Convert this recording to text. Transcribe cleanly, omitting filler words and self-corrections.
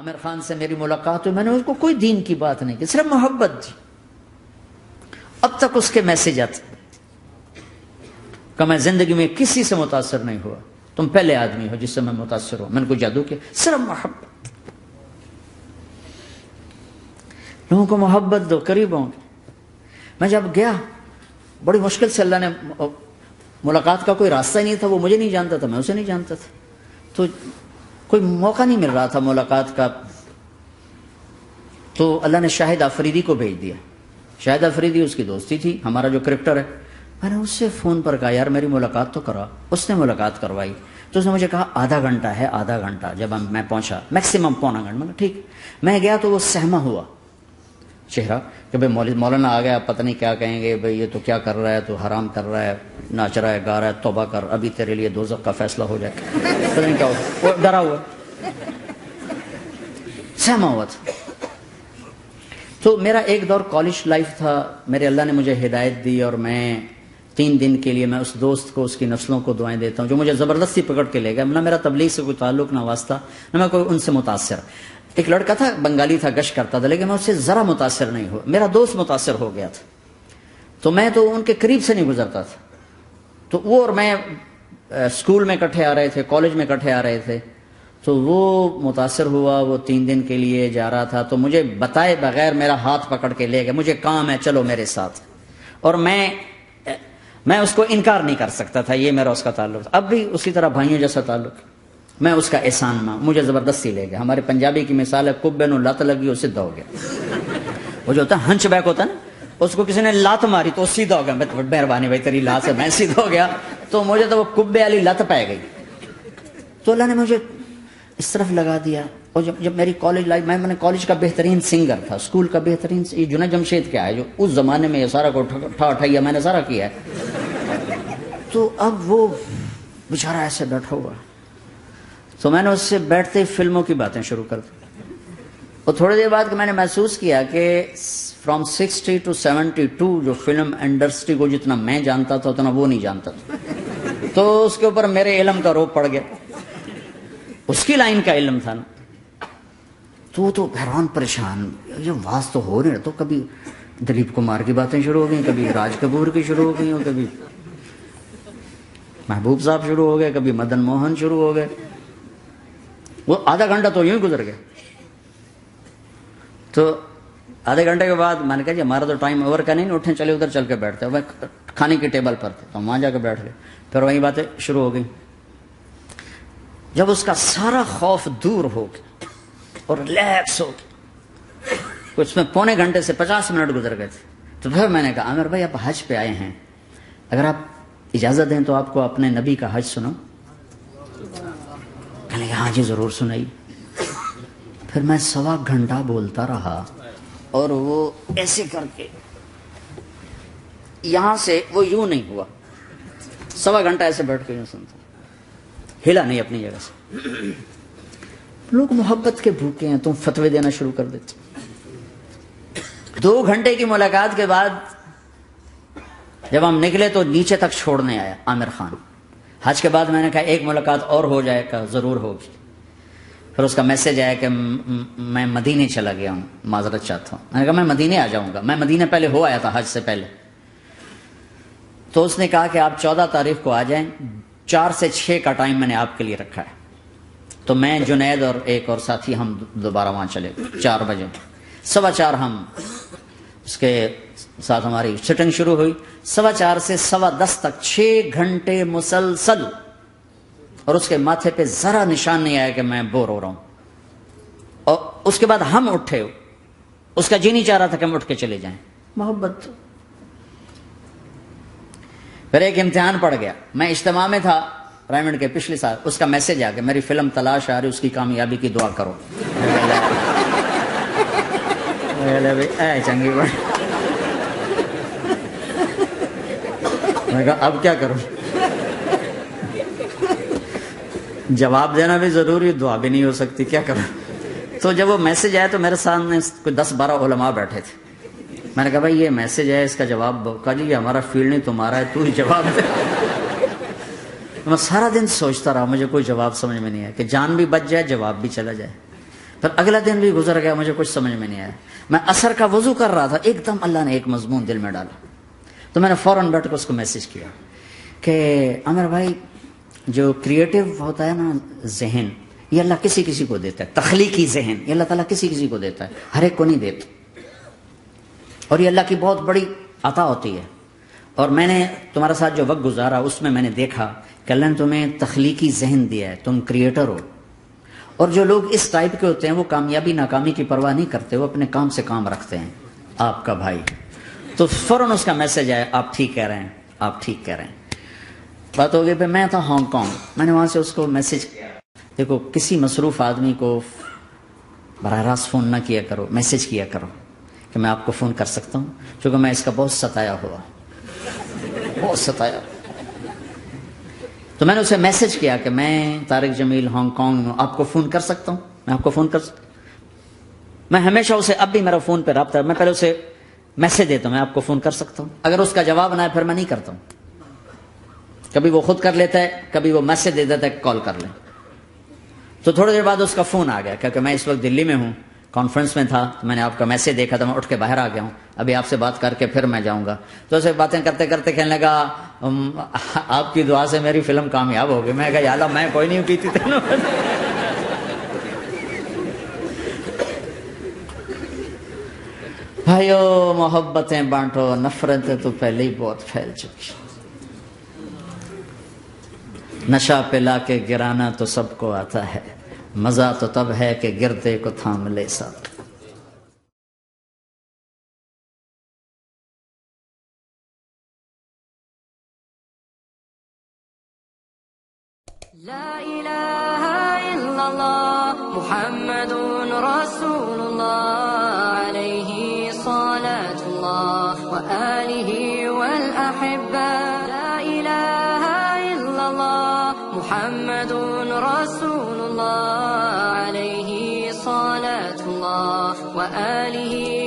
عامر خان سے میری ملاقات ہوئی، میں نے اس کو کوئی دین کی بات نہیں کی، صرف محبت دی. اب تک اس کے میسج آتے کہ میں زندگی میں کسی سے متاثر نہیں ہوا، تم پہلے آدمی ہو جس سے میں متاثر ہوں. میں نے کوئی جادو کیا، صرف محبت. لوگوں کو محبت دو، قریب ہوں. میں جب گیا بڑی مشکل سے، اللہ نے ملاقات کا کوئی راستہ ہی نہیں تھا، وہ مجھے نہیں جانتا تھا، میں اسے نہیں جانتا تھا، تو کوئی موقع نہیں مل رہا تھا ملاقات کا. تو اللہ نے شاہد آفریدی کو بھیج دیا. شاہد آفریدی اس کی دوستی تھی، ہمارا جو کرکٹر ہے. میں نے اس سے فون پر کہا یار میری ملاقات تو کرا. اس نے ملاقات کروائی. تو اس نے مجھے کہا آدھا گھنٹہ ہے، آدھا گھنٹہ. جب میں پہنچا میکسیمم پونا گھنٹہ. میں نے ٹھیک. میں گیا تو وہ سہما ہوا چہرہ کہ بھائی مولانا آ گیا، پتہ نہیں کیا کہیں گے، بھائی یہ تو کیا کر رہا ہے، تو حرام کر رہا ہے، ناچ رہا ہے، گا رہا ہے، توبہ کر، ابھی تیرے لیے دوزخ کا فیصلہ ہو جائے. پتہ نہیں کیا ہوا، وہ ڈرا ہوا سہما ہوا تھا. تو میرا ایک دور کالج لائف تھا. میرے اللہ نے مجھے ہدایت دی اور میں 3 دن کے لیے میں اس دوست کو، اس کی نسلوں کو دعائیں دیتا ہوں جو مجھے زبردستی پکڑ کے لے گیا. نہ میرا تبلیغ سے کوئی تعلق، نہ واسطہ، نہ میں کوئی ان سے متاثر. ایک لڑکا تھا بنگالی تھا، گشت کرتا تھا، لیکن میں اس سے ذرا متاثر نہیں ہوا. میرا دوست متاثر ہو گیا تھا تو میں تو ان کے قریب سے نہیں گزرتا تھا. تو وہ اور میں اسکول میں اکٹھے آ رہے تھے، کالج میں اکٹھے آ رہے تھے. تو وہ متاثر ہوا، وہ 3 دن کے لیے جا رہا تھا تو مجھے بتائے بغیر میرا ہاتھ پکڑ کے لے گیا. مجھے کام ہے، چلو میرے ساتھ. اور میں اس کو انکار نہیں کر سکتا تھا، یہ میرا اس کا تعلق. اب بھی اسی طرح بھائیوں جیسا تعلق. میں اس کا احسان ماں، مجھے زبردستی لے گیا. ہمارے پنجابی کی مثال ہے، کبے نو لت لگی وہ سیدھا ہو گیا. وہ جو ہوتا ہے ہنچ بیک ہوتا ہے نا، اس کو کسی نے لات ماری تو سیدھا ہو گیا. مہربانی بھائی تیری لات سے میں سیدھا ہو گیا. تو مجھے تو وہ کبے والی لت پہ گئی. تو اللہ نے مجھے اس طرف لگا دیا. اور جب میری کالج لائف، میں نے کالج کا بہترین سنگر تھا، اسکول کا بہترین. یہ جنید جمشید کیا ہے جو اس زمانے میں یہ سارا کو اٹھایا میں نے سارا کیا ہے. تو اب وہ بیچارہ ایسے بیٹھا ہوا. تو میں نے اس سے بیٹھتے فلموں کی باتیں شروع کر دی. اور تھوڑی دیر بعد میں نے محسوس کیا کہ فرام 60 to 72 جو فلم انڈسٹری کو جتنا میں جانتا تھا اتنا وہ نہیں جانتا تھا. تو اس کے اوپر میرے علم کا روپ پڑ گیا. اس کی لائن کا علم تھا نا. تو حیران پریشان، یہ واز تو ہو رہے. تو کبھی دلیپ کمار کی باتیں شروع ہو گئیں، کبھی راج کپور کی شروع ہو گئی، کبھی محبوب صاحب شروع ہو گئے، کبھی مدن موہن شروع ہو گئے. وہ آدھا گھنٹہ تو یوں ہی گزر گیا. تو آدھے گھنٹے کے بعد میں نے کہا جی ہمارا تو ٹائم اوور کا نہیں، اٹھیں چلے ادھر چل کے بیٹھتے. میں کھانے کی ٹیبل پر تھے تو وہاں جا کے بیٹھ گئے. پھر وہیں باتیں شروع ہو گئی. جب اس کا سارا خوف دور ہو گیا اور ریلیکس ہو گیا، کچھ میں پونے گھنٹے سے 50 منٹ گزر گئے تھے. تو پھر میں نے کہا عامر بھائی آپ حج پہ آئے ہیں، اگر آپ اجازت دیں تو آپ کو اپنے نبی کا حج سنو. کہنے لگے ہاں جی ضرور سنائی. پھر میں 1.25 گھنٹہ بولتا رہا اور وہ ایسے کر کے یہاں سے وہ یوں نہیں ہوا. 1.25 گھنٹہ ایسے بیٹھ کے یوں سنتا، ہلا نہیں اپنی جگہ سے. لوگ محبت کے بھوکے ہیں، تم فتوے دینا شروع کر دیتے. 2 گھنٹے کی ملاقات کے بعد جب ہم نکلے تو نیچے تک چھوڑنے آیا عامر خان. حج کے بعد میں نے کہا ایک ملاقات اور ہو جائے گا، ضرور ہوگی. پھر اس کا میسج آیا کہ میں مدینے چلا گیا ہوں، معذرت چاہتا ہوں. میں نے کہا میں مدینے آ جاؤں گا. میں مدینے پہلے ہو آیا تھا حج سے پہلے. تو اس نے کہا کہ آپ 14 تاریخ کو آ جائیں، 4 سے 6 کا ٹائم میں نے آپ کے لیے رکھا ہے. تو میں جنید اور ایک اور ساتھی ہم دوبارہ وہاں چلے. 4 بجے 4:15 ہم اس کے ساتھ ہماری سٹنگ شروع ہوئی. 4:15 سے 10:15 تک 6 گھنٹے مسلسل. اور اس کے ماتھے پہ ذرا نشان نہیں آیا کہ میں بور ہو رہا ہوں. اور اس کے بعد ہم اٹھے، اس کا جی نہیں چاہ رہا تھا کہ ہم اٹھ کے چلے جائیں. محبت. پھر ایک امتحان پڑ گیا. میں اجتماع میں تھا رائمنڈ کے پچھلے سال. اس کا میسج آ گیا میری فلم تلاش آ رہی، اس کی کامیابی کی دعا کرو. چنگی بڑی. میں کہا اب کیا کروں؟ جواب دینا بھی ضروری، دعا بھی نہیں ہو سکتی، کیا کروں؟ تو جب وہ میسج آیا تو میرے سامنے کوئی 10-12 علماء بیٹھے تھے. میں نے کہا بھائی یہ میسج ہے، اس کا جواب. کہا جی یہ ہمارا فیلڈ نہیں تمہارا ہے، تو ہی جواب دے. میں سارا دن سوچتا رہا، مجھے کوئی جواب سمجھ میں نہیں آیا کہ جان بھی بچ جائے، جواب بھی چلا جائے. پھر اگلا دن بھی گزر گیا، مجھے کچھ سمجھ میں نہیں آیا. میں عصر کا وضو کر رہا تھا، ایک دم اللہ نے ایک مضمون دل میں ڈالا. تو میں نے فوراً بیٹھ کے اس کو میسج کیا کہ عامر بھائی، جو کریٹو ہوتا ہے نا ذہن، یہ اللہ کسی کسی کو دیتا ہے. تخلیقی ذہن یہ اللہ تعالیٰ کسی کسی کو دیتا ہے، ہر ایک کو نہیں دیتا. اور یہ اللہ کی بہت بڑی عطا ہوتی ہے. اور میں نے تمہارے ساتھ جو وقت گزارا اس میں میں نے دیکھا کہ اللہ نے تمہیں تخلیقی ذہن دیا ہے، تم کریٹر ہو. اور جو لوگ اس ٹائپ کے ہوتے ہیں وہ کامیابی ناکامی کی پرواہ نہیں کرتے، وہ اپنے کام سے کام رکھتے ہیں. آپ کا بھائی تو فوراً اس کا میسج آیا، آپ ٹھیک کہہ رہے ہیں، آپ ٹھیک کہہ رہے ہیں. بات ہو گئی پہ میں تھا ہانگ کانگ. میں نے وہاں سے اس کو میسج کیا. دیکھو کسی مصروف آدمی کو براہ راست فون نہ کیا کرو، میسج کیا کرو کہ میں آپ کو فون کر سکتا ہوں، چونکہ میں اس کا بہت ستایا ہوا، بہت ستایا. تو میں نے اسے میسج کیا کہ میں طارق جمیل ہانگ کانگ میں آپ کو فون کر سکتا ہوں، میں آپ کو فون کر سکتا ہوں. میں ہمیشہ اسے، اب بھی میرا فون پہ رابطہ ہے، میں پہلے اسے میسج دیتا ہوں میں آپ کو فون کر سکتا ہوں. اگر اس کا جواب نہ ہے پھر میں نہیں کرتا ہوں. کبھی وہ خود کر لیتا ہے، کبھی وہ میسج دے دیتا ہے کال کر لیں. تو تھوڑی دیر بعد اس کا فون آ گیا کیونکہ میں اس وقت دلی میں ہوں، کانفرنس میں تھا. تو میں نے آپ کا میسج دیکھا تھا، میں اٹھ کے باہر آ گیا ہوں، ابھی آپ سے بات کر کے پھر میں جاؤں گا. تو اسے باتیں کرتے کرتے کہنے لگا آپ کی دعا سے میری فلم کامیاب ہو گئی. میں کہا یا اللہ میں کوئی نہیں پیتی تھی. بھائیو محبتیں بانٹو، نفرتیں تو پہلے ہی بہت پھیل چکی. نشہ پلا کے گرانا تو سب کو آتا ہے، مزہ تو تب ہے کہ گرتے کو تھام لے ساتھ. لا إله إلا الله محمد رسول الله عليه صلاة الله وآله والأحبة. لا إله إلا الله محمد رسول الله عليه صلاة الله وآله